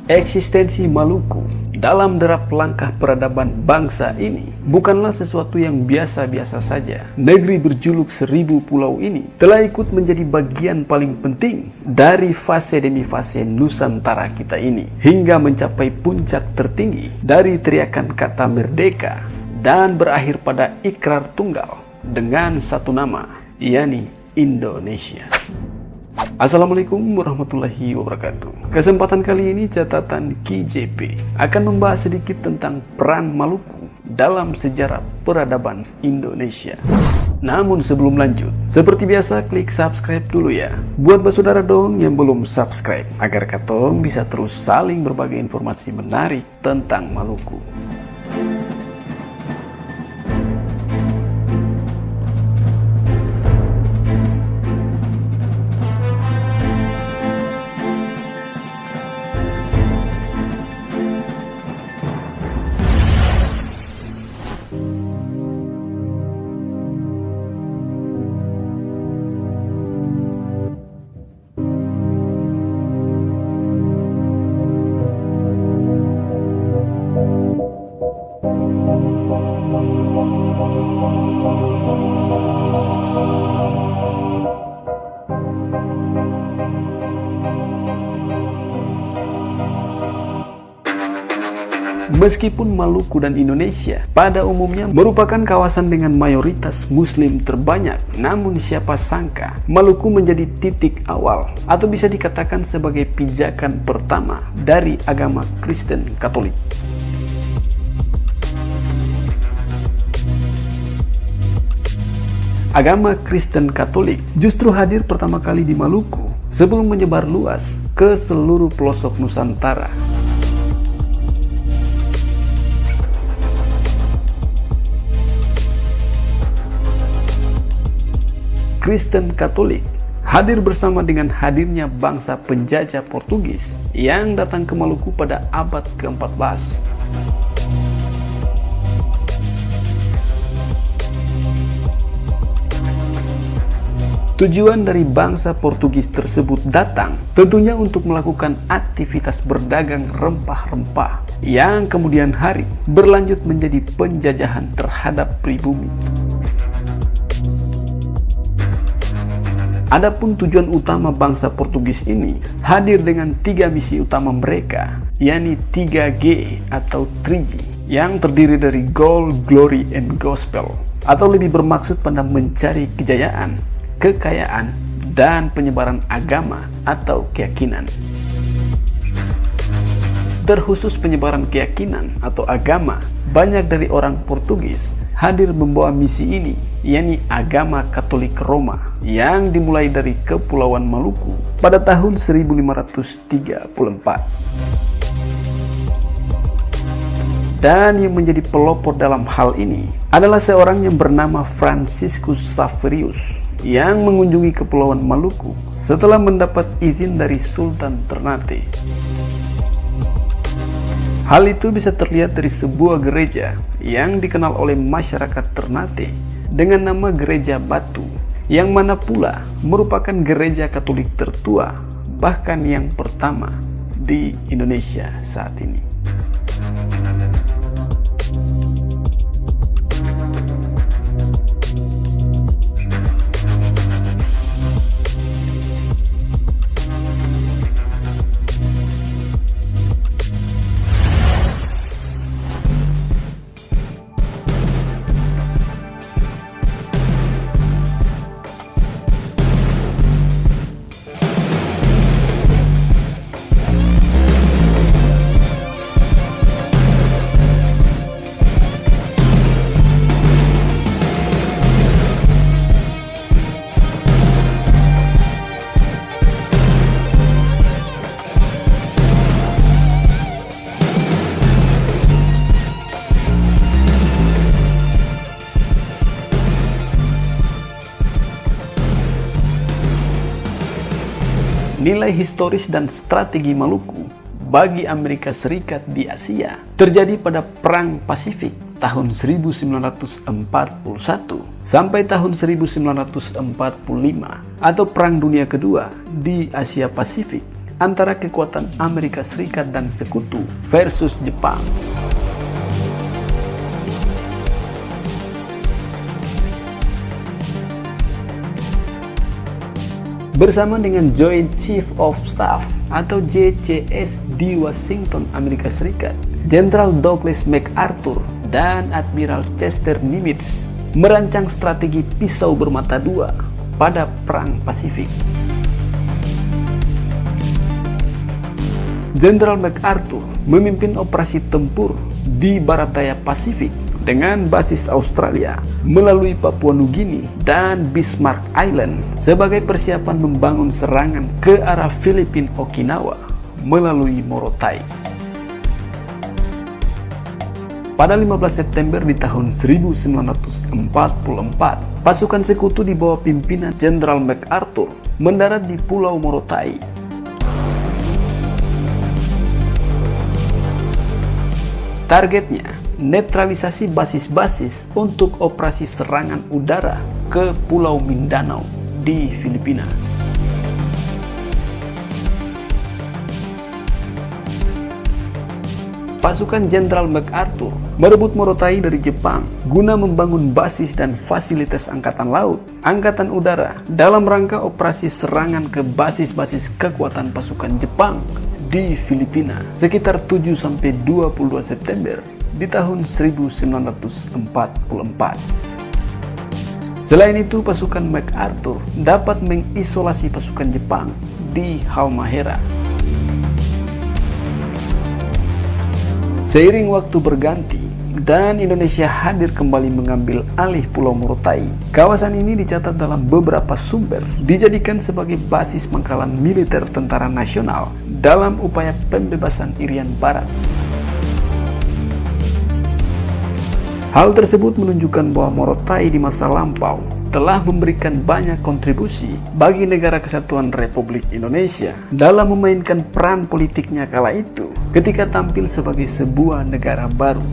Eksistensi Maluku dalam derap langkah peradaban bangsa ini bukanlah sesuatu yang biasa-biasa saja. Negeri berjuluk 1000 pulau ini telah ikut menjadi bagian paling penting dari fase demi fase Nusantara kita ini, hingga mencapai puncak tertinggi dari teriakan kata merdeka dan berakhir pada ikrar tunggal dengan satu nama, yakni Indonesia. Assalamualaikum warahmatullahi wabarakatuh. Kesempatan kali ini catatan KJP akan membahas sedikit tentang peran Maluku dalam sejarah peradaban Indonesia. Namun sebelum lanjut, seperti biasa klik subscribe dulu ya. Buat saudara dong yang belum subscribe, agar katong bisa terus saling berbagi informasi menarik tentang Maluku. Meskipun Maluku dan Indonesia pada umumnya merupakan kawasan dengan mayoritas Muslim terbanyak, namun siapa sangka Maluku menjadi titik awal atau bisa dikatakan sebagai pijakan pertama dari agama Kristen Katolik. Agama Kristen Katolik justru hadir pertama kali di Maluku sebelum menyebar luas ke seluruh pelosok Nusantara. Kristen Katolik hadir bersama dengan hadirnya bangsa penjajah Portugis yang datang ke Maluku pada abad ke-14. Tujuan dari bangsa Portugis tersebut datang tentunya untuk melakukan aktivitas berdagang rempah-rempah yang kemudian hari berlanjut menjadi penjajahan terhadap pribumi. Adapun tujuan utama bangsa Portugis ini hadir dengan 3 misi utama mereka, yakni 3G atau 3G, yang terdiri dari Gold, Glory, and Gospel, atau lebih bermaksud pada mencari kejayaan, kekayaan, dan penyebaran agama atau keyakinan. Terkhusus penyebaran keyakinan atau agama, banyak dari orang Portugis hadir membawa misi ini, yakni agama Katolik Roma yang dimulai dari Kepulauan Maluku pada tahun 1534. Dan yang menjadi pelopor dalam hal ini adalah seorang yang bernama Franciscus Xaverius yang mengunjungi Kepulauan Maluku setelah mendapat izin dari Sultan Ternate. Hal itu bisa terlihat dari sebuah gereja yang dikenal oleh masyarakat Ternate dengan nama Gereja Batu, yang mana pula merupakan gereja Katolik tertua, bahkan yang pertama di Indonesia saat ini. Nilai historis dan strategi Maluku bagi Amerika Serikat di Asia terjadi pada Perang Pasifik tahun 1941 sampai tahun 1945 atau Perang Dunia Kedua di Asia Pasifik antara kekuatan Amerika Serikat dan sekutu versus Jepang. Bersama dengan Joint Chief of Staff atau JCS di Washington, Amerika Serikat, Jenderal Douglas MacArthur dan Admiral Chester Nimitz merancang strategi pisau bermata dua pada Perang Pasifik. Jenderal MacArthur memimpin operasi tempur di barat daya Pasifik dengan basis Australia melalui Papua Nugini dan Bismarck Island sebagai persiapan membangun serangan ke arah Filipina Okinawa melalui Morotai. Pada 15 September di tahun 1944, pasukan sekutu di bawah pimpinan Jenderal MacArthur mendarat di Pulau Morotai. Targetnya, netralisasi basis-basis untuk operasi serangan udara ke Pulau Mindanao di Filipina. Pasukan Jenderal MacArthur merebut Morotai dari Jepang guna membangun basis dan fasilitas angkatan laut, angkatan udara dalam rangka operasi serangan ke basis-basis kekuatan pasukan Jepang di Filipina sekitar 7-22 September di tahun 1944. Selain itu, pasukan MacArthur dapat mengisolasi pasukan Jepang di Halmahera. Seiring waktu berganti dan Indonesia hadir kembali mengambil alih Pulau Morotai, kawasan ini dicatat dalam beberapa sumber dijadikan sebagai basis pangkalan militer tentara nasional dalam upaya pembebasan Irian Barat. Hal tersebut menunjukkan bahwa Morotai di masa lampau telah memberikan banyak kontribusi bagi Negara Kesatuan Republik Indonesia dalam memainkan peran politiknya kala itu ketika tampil sebagai sebuah negara baru.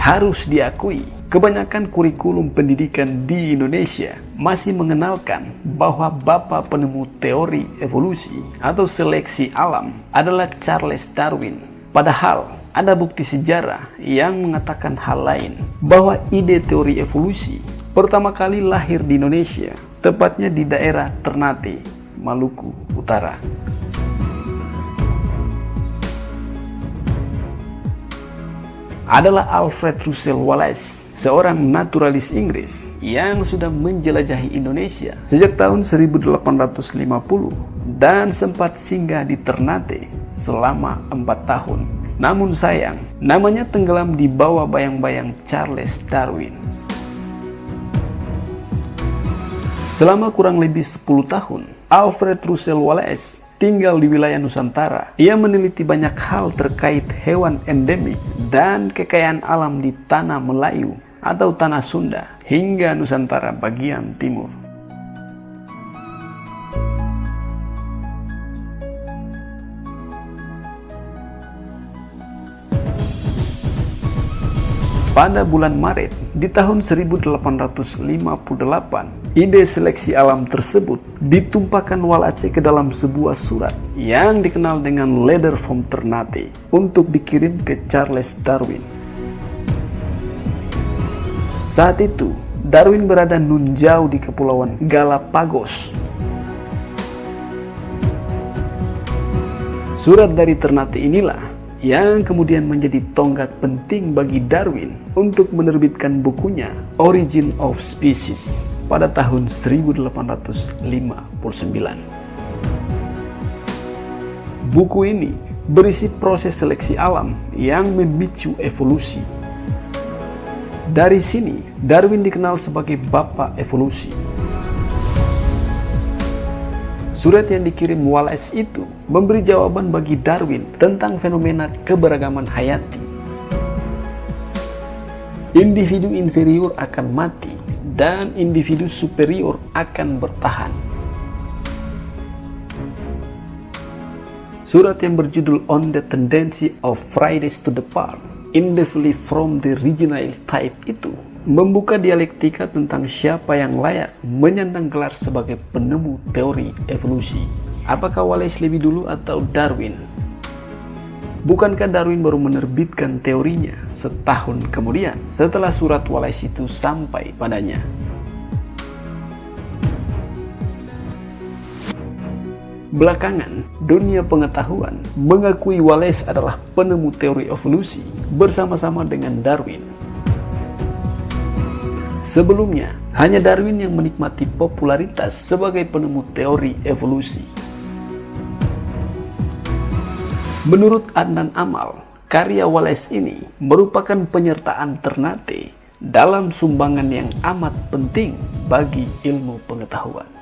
Harus diakui, kebanyakan kurikulum pendidikan di Indonesia masih mengenalkan bahwa bapak penemu teori evolusi atau seleksi alam adalah Charles Darwin. Padahal ada bukti sejarah yang mengatakan hal lain, bahwa ide teori evolusi pertama kali lahir di Indonesia, tepatnya di daerah Ternate, Maluku Utara. Adalah Alfred Russel Wallace, seorang naturalis Inggris yang sudah menjelajahi Indonesia sejak tahun 1850 dan sempat singgah di Ternate selama 4 tahun. Namun sayang, namanya tenggelam di bawah bayang-bayang Charles Darwin. Selama kurang lebih 10 tahun, Alfred Russel Wallace tinggal di wilayah Nusantara. Ia meneliti banyak hal terkait hewan endemik dan kekayaan alam di tanah Melayu atau tanah Sunda hingga Nusantara bagian timur. Pada bulan Maret di tahun 1858, ide seleksi alam tersebut ditumpahkan Wallace ke dalam sebuah surat yang dikenal dengan Letter from Ternate untuk dikirim ke Charles Darwin. Saat itu, Darwin berada nun jauh di Kepulauan Galapagos. Surat dari Ternate inilah yang kemudian menjadi tonggak penting bagi Darwin untuk menerbitkan bukunya Origin of Species pada tahun 1859. Buku ini berisi proses seleksi alam yang memicu evolusi. Dari sini, Darwin dikenal sebagai Bapak Evolusi. Surat yang dikirim Wallace itu memberi jawaban bagi Darwin tentang fenomena keberagaman hayati. Individu inferior akan mati dan individu superior akan bertahan. Surat yang berjudul On the Tendency of Fridays to Depart Indefinitely from the Original Type itu membuka dialektika tentang siapa yang layak menyandang gelar sebagai penemu teori evolusi. Apakah Wallace lebih dulu atau Darwin? Bukankah Darwin baru menerbitkan teorinya setahun kemudian setelah surat Wallace itu sampai padanya? Belakangan, dunia pengetahuan mengakui Wallace adalah penemu teori evolusi bersama-sama dengan Darwin. Sebelumnya, hanya Darwin yang menikmati popularitas sebagai penemu teori evolusi. Menurut Adnan Amal, karya Wallace ini merupakan penyertaan Ternate dalam sumbangan yang amat penting bagi ilmu pengetahuan.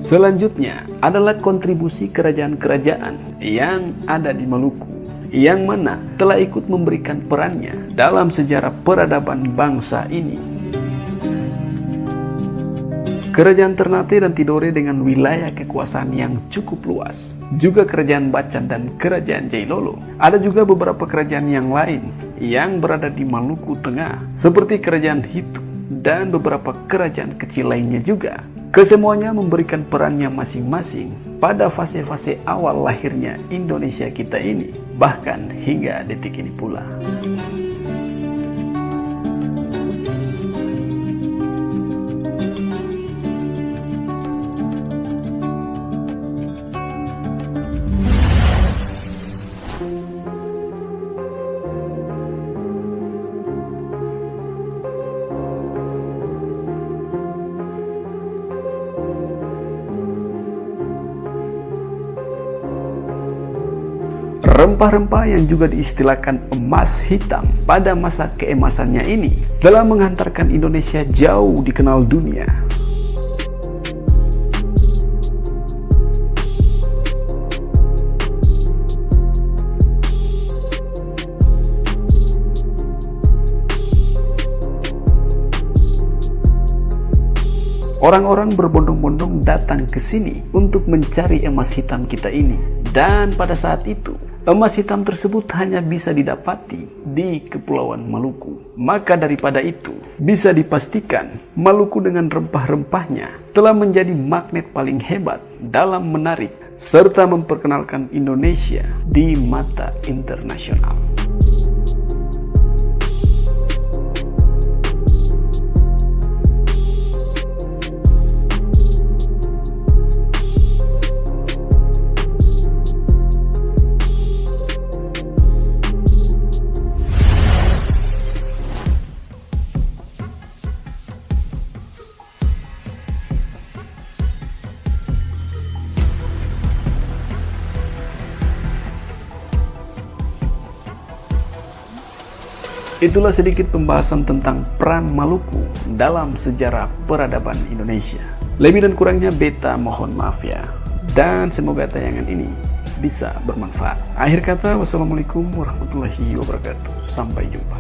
Selanjutnya adalah kontribusi kerajaan-kerajaan yang ada di Maluku, yang mana telah ikut memberikan perannya dalam sejarah peradaban bangsa ini. Kerajaan Ternate dan Tidore dengan wilayah kekuasaan yang cukup luas, juga kerajaan Bacan dan kerajaan Jailolo. Ada juga beberapa kerajaan yang lain yang berada di Maluku Tengah, seperti kerajaan Hitu dan beberapa kerajaan kecil lainnya juga. Kesemuanya memberikan perannya masing-masing pada fase-fase awal lahirnya Indonesia kita ini, bahkan hingga detik ini pula. Rempah-rempah yang juga diistilahkan emas hitam pada masa keemasannya ini telah menghantarkan Indonesia jauh dikenal dunia. Orang-orang berbondong-bondong datang ke sini untuk mencari emas hitam kita ini. Dan pada saat itu, emas hitam tersebut hanya bisa didapati di Kepulauan Maluku. Maka daripada itu, bisa dipastikan Maluku dengan rempah-rempahnya telah menjadi magnet paling hebat dalam menarik serta memperkenalkan Indonesia di mata internasional. Itulah sedikit pembahasan tentang peran Maluku dalam sejarah peradaban Indonesia. Lebih dan kurangnya beta mohon maaf ya. Dan semoga tayangan ini bisa bermanfaat. Akhir kata, wassalamualaikum warahmatullahi wabarakatuh. Sampai jumpa.